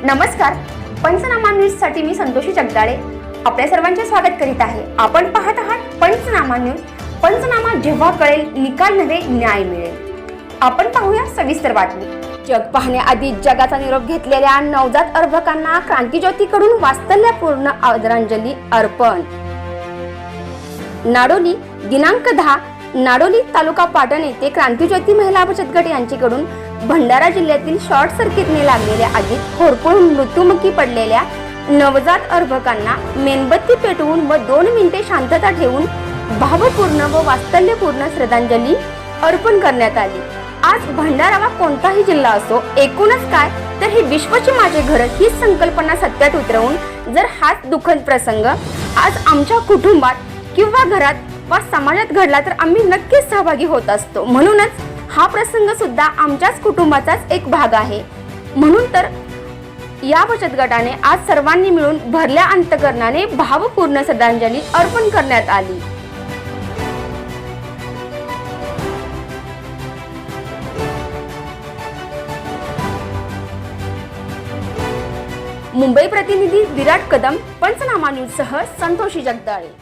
नमस्कार, पंचनामा न्यूज साठी मी संतोषी जगदाळे आपल्या सर्वांचे स्वागत करीत आहे। आपण पाहत आहात पंचनामा न्यूज। पंचनामा जेव्हा कळेल निकाल नव्हे न्याय मिळेल। आपण पाहूया सविस्तर बातमी। जग पाहण्याआधी जगाचा निरोप घेतलेल्या नवजात अर्भकांना क्रांतिज्योतीकडून वास्तल्यपूर्ण आदरांजली अर्पण। नाडोली दिनांक 10 नाडोली तालुका पाटण येथे क्रांतिज्योती महिला बचत गट यांच्याकडून भंडारा जिल्ह्यातील शॉर्ट सर्किटने लागलेल्या आगीत होरपळून मृत्युमुखी पडलेल्या नवजात अर्भकांना मेणबत्ती पेटवून व 2 मिनिटे शांतता ठेवून भावपूर्ण व वास्तल्यपूर्ण श्रद्धांजली अर्पण करण्यात आली। आज भंडारा वा कोणताही जिल्हा असो, एकूणच काय तर हे विश्वाचे माझे घर ही संकल्पना सत्यात उतरवून जर हाच दुःखद प्रसंग आज आमच्या कुटुंबात किंवा घरात वा समाजात घडला तर आम्ही नक्कीच सहभागी होत असतो। म्हणूनच हा प्रसंग सुद्धा आमच्याच कुटुंबाचाच एक भाग आहे। म्हणून तर या बचत गटाने आज सर्वांनी मिळून भरल्या अंतकरणाने भावपूर्ण श्रद्धांजली अर्पण करण्यात आली। मुंबई प्रतिनिधी विराट कदम, पंचनामा न्यूज सह संतोषी जगदाळे।